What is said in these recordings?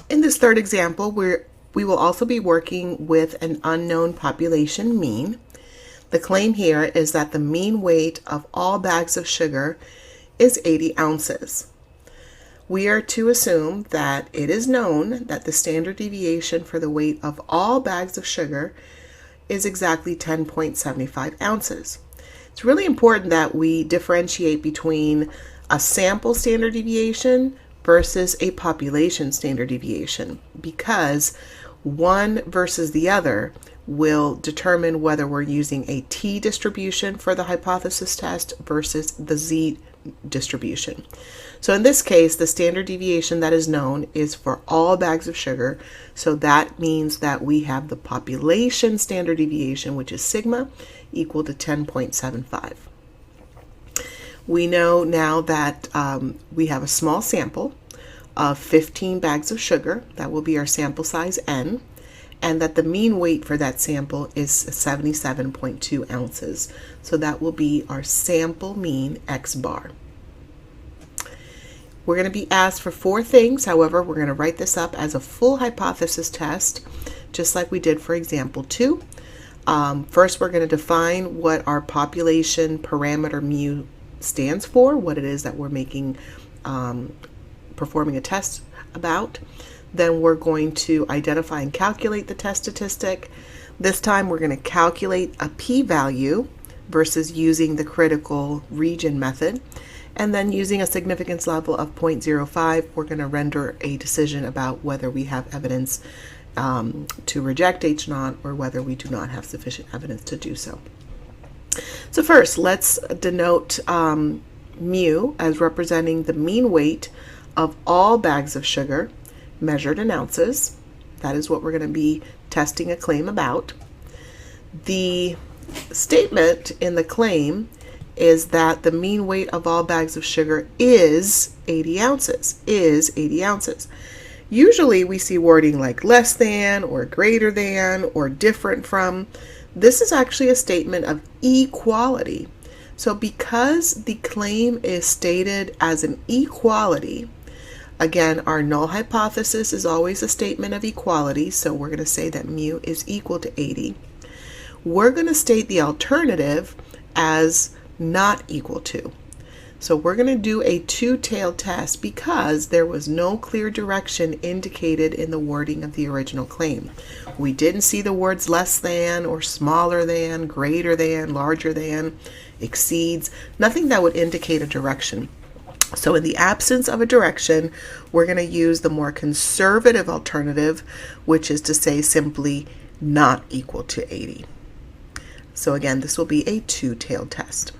In this third example, we will also be working with an unknown population mean. The claim here is that the mean weight of all bags of sugar is 80 ounces. We are to assume that it is known that the standard deviation for the weight of all bags of sugar is exactly 10.75 ounces. It's really important that we differentiate between a sample standard deviation versus a population standard deviation, because one versus the other will determine whether we're using a t distribution for the hypothesis test versus the z distribution. So in this case, the standard deviation that is known is for all bags of sugar. So that means that we have the population standard deviation, which is sigma, equal to 10.75. We know now that we have a small sample of 15 bags of sugar. That will be our sample size n, and that the mean weight for that sample is 77.2 ounces. So that will be our sample mean x bar. We're going to be asked for 4 things. However, we're going to write this up as a full hypothesis test, just like we did for example 2. First, we're going to define what our population parameter mu stands for, what it is that we're making, performing a test about. Then we're going to identify and calculate the test statistic. This time we're going to calculate a p-value versus using the critical region method. And then using a significance level of 0.05, we're going to render a decision about whether we have evidence to reject H0 or whether we do not have sufficient evidence to do so. So first, let's denote mu as representing the mean weight of all bags of sugar measured in ounces. That is what we're going to be testing a claim about. The statement in the claim is that the mean weight of all bags of sugar is 80 ounces, Usually we see wording like less than or greater than or different from. This is actually a statement of equality. So because the claim is stated as an equality, again, our null hypothesis is always a statement of equality, so we're going to say that mu is equal to 80. We're going to state the alternative as not equal to. So we're going to do a two-tailed test because there was no clear direction indicated in the wording of the original claim. We didn't see the words less than or smaller than, greater than, larger than, exceeds, nothing that would indicate a direction. So in the absence of a direction, we're going to use the more conservative alternative, which is to say simply not equal to 80. So again, this will be a two-tailed test.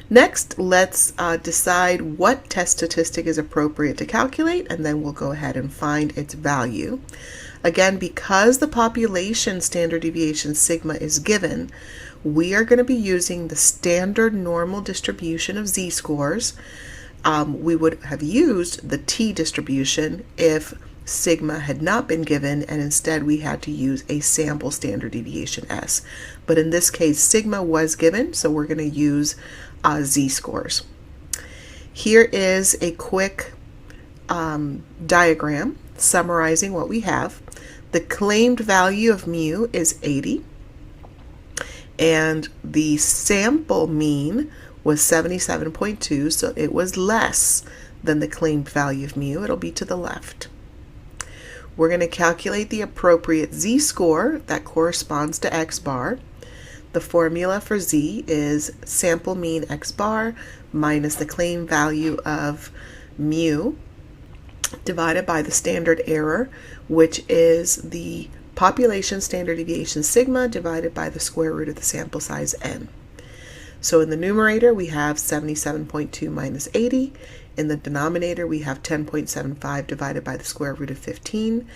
Next, let's decide what test statistic is appropriate to calculate, and then we'll go ahead and find its value. Again, because the population standard deviation sigma is given, we are going to be using the standard normal distribution of z-scores. We would have used the t distribution if sigma had not been given, and instead we had to use a sample standard deviation s. But in this case, sigma was given, so we're going to use z-scores. Here is a quick diagram summarizing what we have. The claimed value of mu is 80, and the sample mean was 77.2, so it was less than the claimed value of mu. It'll be to the left. We're going to calculate the appropriate z-score that corresponds to x bar. The formula for z is sample mean x bar minus the claimed value of mu divided by the standard error, which is the population standard deviation sigma divided by the square root of the sample size n. So in the numerator we have 77.2 minus 80. In the denominator we have 10.75 divided by the square root of 15.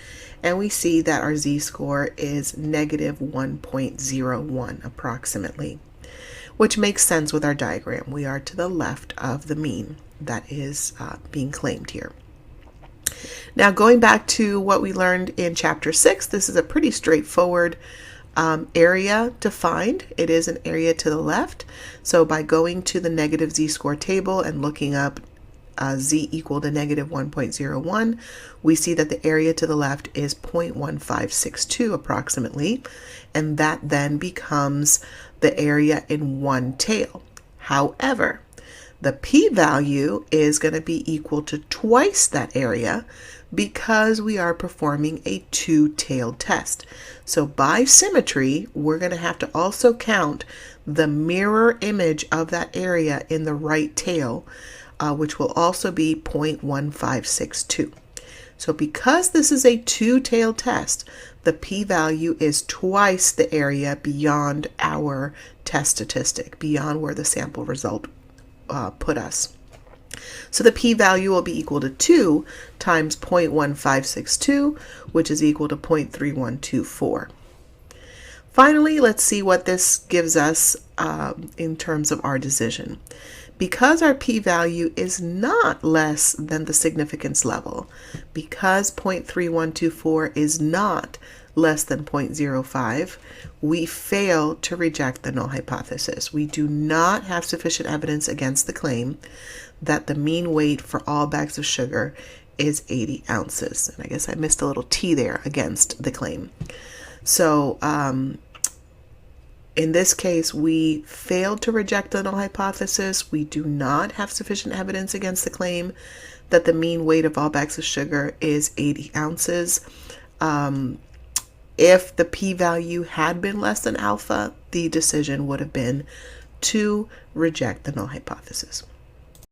And we see that our z-score is negative 1.01 approximately, which makes sense with our diagram. We are to the left of the mean that is being claimed here. Now going back to what we learned in chapter 6, this is a pretty straightforward area to find. It is an area to the left. So by going to the negative z-score table and looking up z equal to negative 1.01, we see that the area to the left is 0.1562 approximately, and that then becomes the area in one tail. However, the p-value is going to be equal to twice that area because we are performing a two-tailed test. So by symmetry, we're going to have to also count the mirror image of that area in the right tail, which will also be 0.1562. So because this is a two-tailed test, the p-value is twice the area beyond our test statistic, beyond where the sample result put us. So the p-value will be equal to 2 times 0.1562, which is equal to 0.3124. Finally, let's see what this gives us in terms of our decision. Because our p-value is not less than the significance level, because 0.3124 is not less than 0.05, we fail to reject the null hypothesis. We do not have sufficient evidence against the claim that the mean weight for all bags of sugar is 80 ounces. And I guess I missed a little T there, against the claim. So in this case, we failed to reject the null hypothesis. We do not have sufficient evidence against the claim that the mean weight of all bags of sugar is 80 ounces. If the p-value had been less than alpha, the decision would have been to reject the null hypothesis.